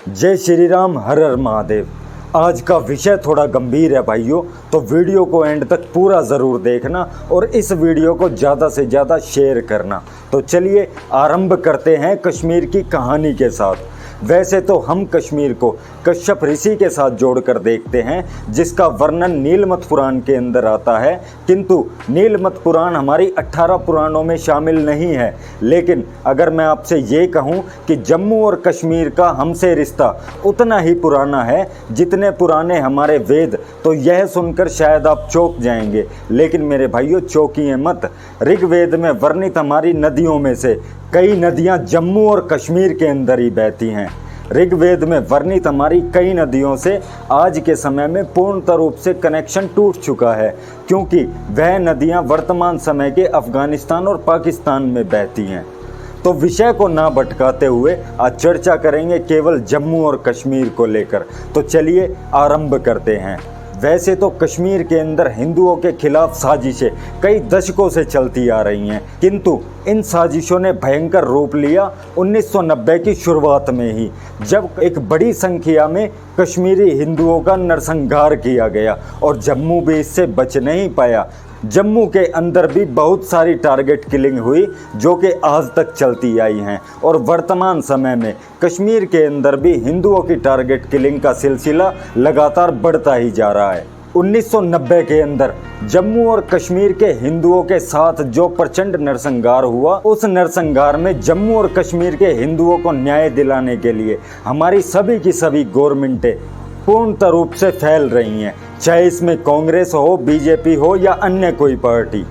जय श्री राम, हर हर महादेव। आज का विषय थोड़ा गंभीर है भाइयों, तो वीडियो को एंड तक पूरा ज़रूर देखना और इस वीडियो को ज़्यादा से ज़्यादा शेयर करना। तो चलिए आरंभ करते हैं कश्मीर की कहानी के साथ। वैसे तो हम कश्मीर को कश्यप ऋषि के साथ जोड़कर देखते हैं, जिसका वर्णन नीलमत पुराण के अंदर आता है, किंतु नीलमत पुराण हमारी 18 पुराणों में शामिल नहीं है। लेकिन अगर मैं आपसे ये कहूं कि जम्मू और कश्मीर का हमसे रिश्ता उतना ही पुराना है जितने पुराने हमारे वेद, तो यह सुनकर शायद आप चौंक जाएंगे। लेकिन मेरे भाइयों, चौंकिए मत। ऋग्वेद में वर्णित हमारी नदियों में से कई नदियां जम्मू और कश्मीर के अंदर ही बहती हैं। ऋग्वेद में वर्णित हमारी कई नदियों से आज के समय में पूर्णतः रूप से कनेक्शन टूट चुका है, क्योंकि वह नदियां वर्तमान समय के अफगानिस्तान और पाकिस्तान में बहती हैं। तो विषय को ना भटकाते हुए आज चर्चा करेंगे केवल जम्मू और कश्मीर को लेकर। तो चलिए आरंभ करते हैं। वैसे तो कश्मीर के अंदर हिंदुओं के खिलाफ साजिशें कई दशकों से चलती आ रही हैं, किंतु इन साजिशों ने भयंकर रूप लिया 1990 की शुरुआत में ही, जब एक बड़ी संख्या में कश्मीरी हिंदुओं का नरसंहार किया गया और जम्मू भी इससे बच नहीं पाया। जम्मू के अंदर भी बहुत सारी टारगेट किलिंग हुई जो कि आज तक चलती आई हैं, और वर्तमान समय में कश्मीर के अंदर भी हिंदुओं की टारगेट किलिंग का सिलसिला लगातार बढ़ता ही जा रहा है। 1990 के अंदर जम्मू और कश्मीर के हिंदुओं के साथ जो प्रचंड नरसंहार हुआ, उस नरसंहार में जम्मू और कश्मीर के हिंदुओं को न्याय दिलाने के लिए हमारी सभी की सभी गवर्नमेंटें पूर्णतः रूप से फैल रही हैं, चाहे इसमें कांग्रेस हो, बीजेपी हो या अन्य कोई पार्टी।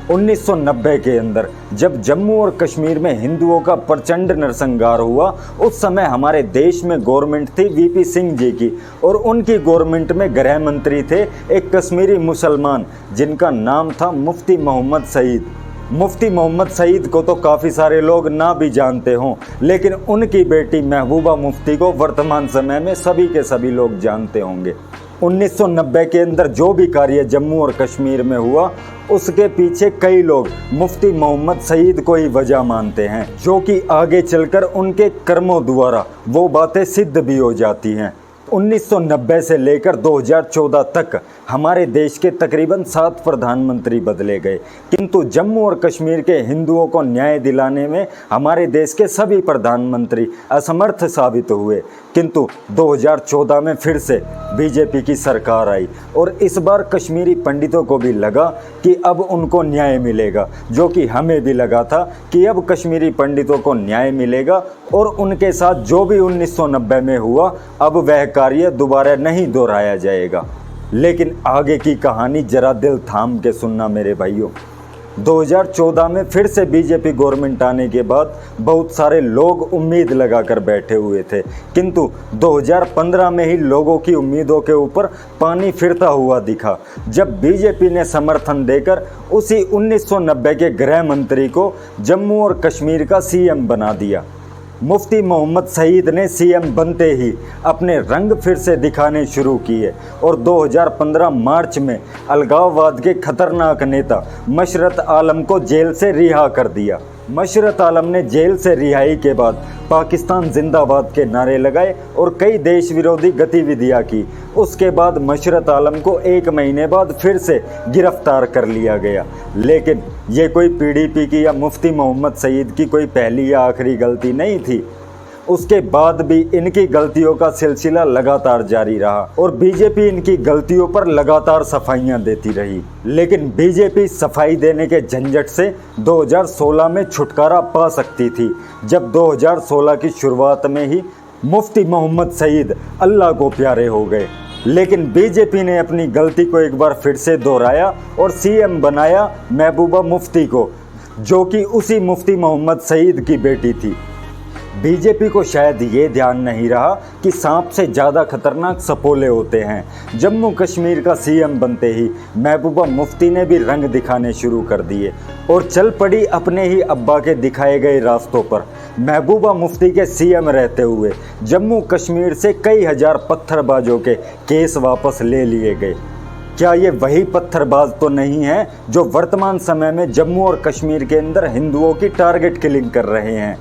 1990 के अंदर जब जम्मू और कश्मीर में हिंदुओं का प्रचंड नरसंहार हुआ, उस समय हमारे देश में गवर्नमेंट थी वीपी सिंह जी की, और उनकी गवर्नमेंट में गृह मंत्री थे एक कश्मीरी मुसलमान जिनका नाम था मुफ्ती मोहम्मद सईद। मुफ्ती मोहम्मद सईद को तो काफ़ी सारे लोग ना भी जानते हों, लेकिन उनकी बेटी महबूबा मुफ्ती को वर्तमान समय में सभी के सभी लोग जानते होंगे। 1990 के अंदर जो भी कार्य जम्मू और कश्मीर में हुआ, उसके पीछे कई लोग मुफ्ती मोहम्मद सईद को ही वजह मानते हैं, जो कि आगे चलकर उनके कर्मों द्वारा वो बातें सिद्ध भी हो जाती हैं। 1990 से लेकर 2014 तक हमारे देश के तकरीबन 7 प्रधानमंत्री बदले गए, किंतु जम्मू और कश्मीर के हिंदुओं को न्याय दिलाने में हमारे देश के सभी प्रधानमंत्री असमर्थ साबित हुए। किंतु 2014 में फिर से बीजेपी की सरकार आई, और इस बार कश्मीरी पंडितों को भी लगा कि अब उनको न्याय मिलेगा, जो कि हमें भी लगा था कि अब कश्मीरी पंडितों को न्याय मिलेगा, और उनके साथ जो भी 1990 में हुआ अब वह कार्य दोबारा नहीं दोहराया जाएगा। लेकिन आगे की कहानी जरा दिल थाम के सुनना मेरे भाइयों। 2014 में फिर से बीजेपी गवर्नमेंट आने के बाद बहुत सारे लोग उम्मीद लगाकर बैठे हुए थे, किंतु 2015 में ही लोगों की उम्मीदों के ऊपर पानी फिरता हुआ दिखा, जब बीजेपी ने समर्थन देकर उसी 1990 के गृह मंत्री को जम्मू और कश्मीर का सीएम बना दिया। मुफ्ती मोहम्मद सईद ने सीएम बनते ही अपने रंग फिर से दिखाने शुरू किए, और 2015 मार्च में अलगाववाद के खतरनाक नेता मशरत आलम को जेल से रिहा कर दिया। मशरत आलम ने जेल से रिहाई के बाद पाकिस्तान जिंदाबाद के नारे लगाए और कई देश विरोधी गतिविधियां की। उसके बाद मशरत आलम को 1 महीने बाद फिर से गिरफ्तार कर लिया गया। लेकिन ये कोई पीडीपी की या मुफ्ती मोहम्मद सईद की कोई पहली या आखिरी गलती नहीं थी। उसके बाद भी इनकी गलतियों का सिलसिला लगातार जारी रहा, और बीजेपी इनकी गलतियों पर लगातार सफाइयां देती रही। लेकिन बीजेपी सफाई देने के झंझट से 2016 में छुटकारा पा सकती थी, जब 2016 की शुरुआत में ही मुफ्ती मोहम्मद सईद अल्लाह को प्यारे हो गए। लेकिन बीजेपी ने अपनी गलती को एक बार फिर से दोहराया और सीएम बनाया महबूबा मुफ्ती को, जो कि उसी मुफ्ती मोहम्मद सईद की बेटी थी। बीजेपी को शायद ये ध्यान नहीं रहा कि सांप से ज़्यादा खतरनाक सपोले होते हैं। जम्मू कश्मीर का सीएम बनते ही महबूबा मुफ्ती ने भी रंग दिखाने शुरू कर दिए और चल पड़ी अपने ही अब्बा के दिखाए गए रास्तों पर। महबूबा मुफ्ती के सीएम रहते हुए जम्मू कश्मीर से कई हजार पत्थरबाजों के केस वापस ले लिए गए। क्या ये वही पत्थरबाज तो नहीं है जो वर्तमान समय में जम्मू और कश्मीर के अंदर हिंदुओं की टारगेट किलिंग कर रहे हैं?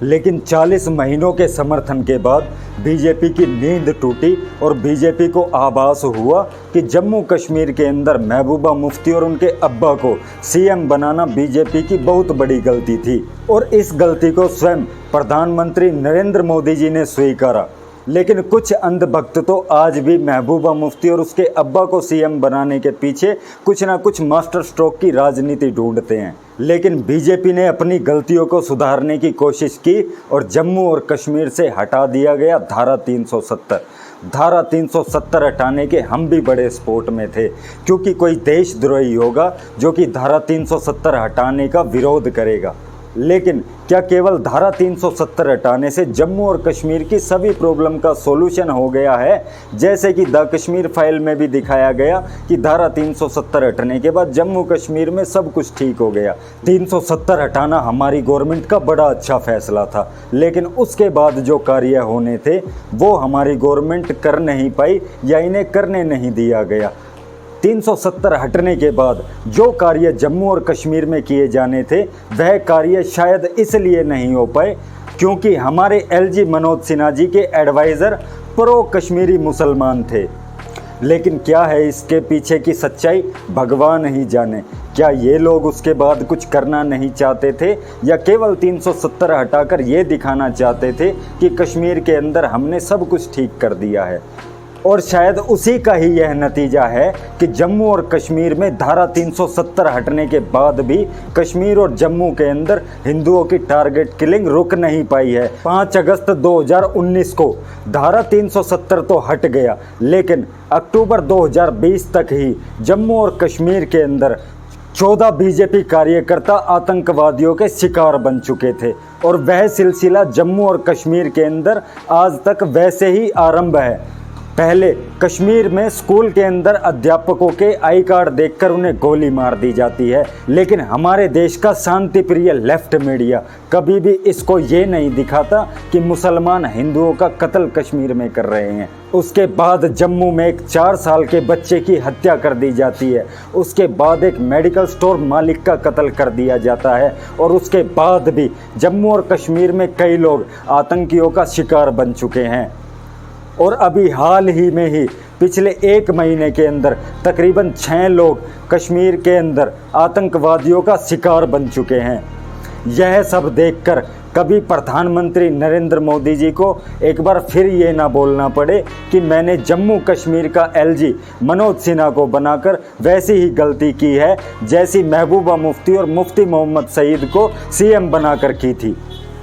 लेकिन 40 महीनों के समर्थन के बाद बीजेपी की नींद टूटी और बीजेपी को आभास हुआ कि जम्मू कश्मीर के अंदर महबूबा मुफ्ती और उनके अब्बा को सीएम बनाना बीजेपी की बहुत बड़ी गलती थी और इस गलती को स्वयं प्रधानमंत्री नरेंद्र मोदी जी ने स्वीकारा। लेकिन कुछ अंधभक्त तो आज भी महबूबा मुफ्ती और उसके अब्बा को सीएम बनाने के पीछे कुछ ना कुछ मास्टर स्ट्रोक की राजनीति ढूंढते हैं। लेकिन बीजेपी ने अपनी गलतियों को सुधारने की कोशिश की और जम्मू और कश्मीर से हटा दिया गया धारा 370। धारा 370 हटाने के हम भी बड़े स्पोर्ट में थे, क्योंकि कोई देशद्रोही होगा जो कि धारा 370 हटाने का विरोध करेगा। लेकिन क्या केवल धारा 370 हटाने से जम्मू और कश्मीर की सभी प्रॉब्लम का सॉल्यूशन हो गया है? जैसे कि द कश्मीर फाइल में भी दिखाया गया कि धारा 370 हटने के बाद जम्मू कश्मीर में सब कुछ ठीक हो गया। 370 हटाना हमारी गवर्नमेंट का बड़ा अच्छा फैसला था, लेकिन उसके बाद जो कार्य होने थे वो हमारी गवर्नमेंट कर नहीं पाई या इन्हें करने नहीं दिया गया। 370 हटने के बाद जो कार्य जम्मू और कश्मीर में किए जाने थे वह कार्य शायद इसलिए नहीं हो पाए क्योंकि हमारे एलजी मनोज सिन्हा जी के एडवाइज़र प्रो कश्मीरी मुसलमान थे। लेकिन क्या है इसके पीछे की सच्चाई भगवान ही जाने। क्या ये लोग उसके बाद कुछ करना नहीं चाहते थे या केवल 370 हटाकर ये दिखाना चाहते थे कि कश्मीर के अंदर हमने सब कुछ ठीक कर दिया है? और शायद उसी का ही यह नतीजा है कि जम्मू और कश्मीर में धारा 370 हटने के बाद भी कश्मीर और जम्मू के अंदर हिंदुओं की टारगेट किलिंग रुक नहीं पाई है। 5 अगस्त 2019 को धारा 370 तो हट गया, लेकिन अक्टूबर 2020 तक ही जम्मू और कश्मीर के अंदर 14 बीजेपी कार्यकर्ता आतंकवादियों के शिकार बन चुके थे और वह सिलसिला जम्मू और कश्मीर के अंदर आज तक वैसे ही आरंभ है। पहले कश्मीर में स्कूल के अंदर अध्यापकों के आई कार्ड देखकर उन्हें गोली मार दी जाती है, लेकिन हमारे देश का शांति प्रिय लेफ्ट मीडिया कभी भी इसको ये नहीं दिखाता कि मुसलमान हिंदुओं का कत्ल कश्मीर में कर रहे हैं। उसके बाद जम्मू में एक 4 साल के बच्चे की हत्या कर दी जाती है, उसके बाद एक मेडिकल स्टोर मालिक का कत्ल कर दिया जाता है और उसके बाद भी जम्मू और कश्मीर में कई लोग आतंकियों का शिकार बन चुके हैं। और अभी हाल ही में ही पिछले 1 महीने के अंदर तकरीबन 6 लोग कश्मीर के अंदर आतंकवादियों का शिकार बन चुके हैं। यह सब देखकर कभी प्रधानमंत्री नरेंद्र मोदी जी को एक बार फिर ये ना बोलना पड़े कि मैंने जम्मू कश्मीर का एलजी मनोज सिन्हा को बनाकर वैसी ही गलती की है जैसी महबूबा मुफ्ती और मुफ्ती मोहम्मद सईद को सीएम बनाकर की थी।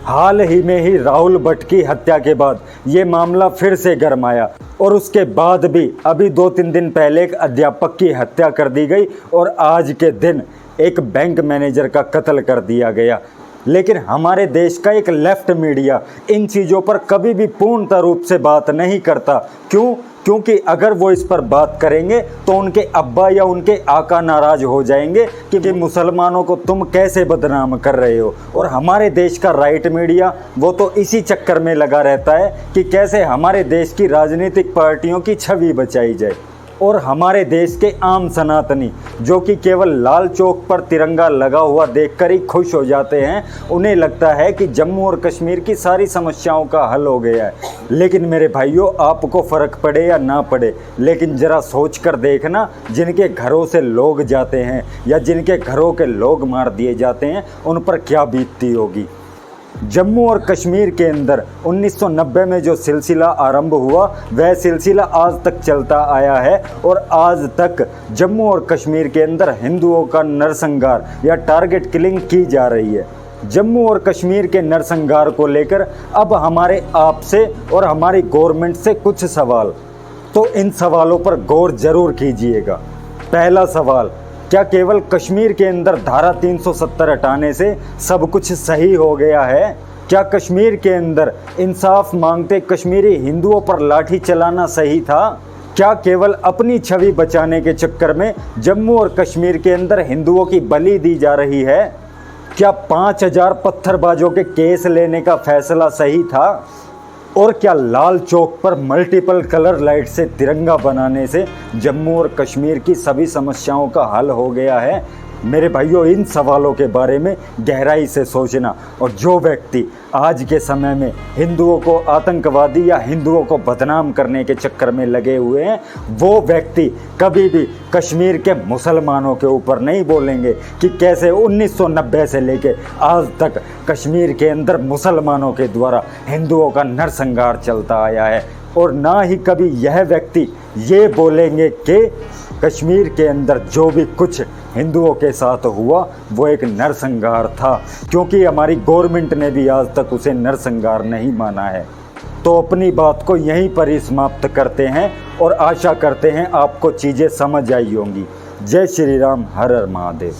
हाल ही में ही राहुल भट्ट की हत्या के बाद ये मामला फिर से गरमाया और उसके बाद भी अभी 2-3 दिन पहले एक अध्यापक की हत्या कर दी गई और आज के दिन एक बैंक मैनेजर का कत्ल कर दिया गया। लेकिन हमारे देश का एक लेफ्ट मीडिया इन चीज़ों पर कभी भी पूर्णतः रूप से बात नहीं करता। क्यों? क्योंकि अगर वो इस पर बात करेंगे तो उनके अब्बा या उनके आका नाराज हो जाएंगे कि मुसलमानों को तुम कैसे बदनाम कर रहे हो। और हमारे देश का राइट मीडिया वो तो इसी चक्कर में लगा रहता है कि कैसे हमारे देश की राजनीतिक पार्टियों की छवि बचाई जाए। और हमारे देश के आम सनातनी जो कि केवल लाल चौक पर तिरंगा लगा हुआ देखकर ही खुश हो जाते हैं, उन्हें लगता है कि जम्मू और कश्मीर की सारी समस्याओं का हल हो गया है। लेकिन मेरे भाइयों, आपको फ़र्क पड़े या ना पड़े, लेकिन ज़रा सोच कर देखना, जिनके घरों से लोग जाते हैं या जिनके घरों के लोग मार दिए जाते हैं उन पर क्या बीतती होगी। जम्मू और कश्मीर के अंदर 1990 में जो सिलसिला आरंभ हुआ वह सिलसिला आज तक चलता आया है और आज तक जम्मू और कश्मीर के अंदर हिंदुओं का नरसंहार या टारगेट किलिंग की जा रही है। जम्मू और कश्मीर के नरसंहार को लेकर अब हमारे आपसे और हमारी गवर्नमेंट से कुछ सवाल, तो इन सवालों पर गौर जरूर कीजिएगा। पहला सवाल, क्या केवल कश्मीर के अंदर धारा 370 हटाने से सब कुछ सही हो गया है? क्या कश्मीर के अंदर इंसाफ मांगते कश्मीरी हिंदुओं पर लाठी चलाना सही था? क्या केवल अपनी छवि बचाने के चक्कर में जम्मू और कश्मीर के अंदर हिंदुओं की बलि दी जा रही है? क्या 5000 पत्थरबाजों के केस लेने का फैसला सही था? और क्या लाल चौक पर मल्टीपल कलर लाइट से तिरंगा बनाने से जम्मू और कश्मीर की सभी समस्याओं का हल हो गया है? मेरे भाइयों, इन सवालों के बारे में गहराई से सोचना। और जो व्यक्ति आज के समय में हिंदुओं को आतंकवादी या हिंदुओं को बदनाम करने के चक्कर में लगे हुए हैं, वो व्यक्ति कभी भी कश्मीर के मुसलमानों के ऊपर नहीं बोलेंगे कि कैसे 1990 से लेके आज तक कश्मीर के अंदर मुसलमानों के द्वारा हिंदुओं का नरसंहार चलता आया है। और ना ही कभी यह व्यक्ति ये बोलेंगे कि कश्मीर के अंदर जो भी कुछ हिंदुओं के साथ हुआ वो एक नरसंहार था, क्योंकि हमारी गवर्नमेंट ने भी आज तक उसे नरसंहार नहीं माना है। तो अपनी बात को यहीं पर ही समाप्त करते हैं और आशा करते हैं आपको चीज़ें समझ आई होंगी। जय श्री राम, हर हर महादेव।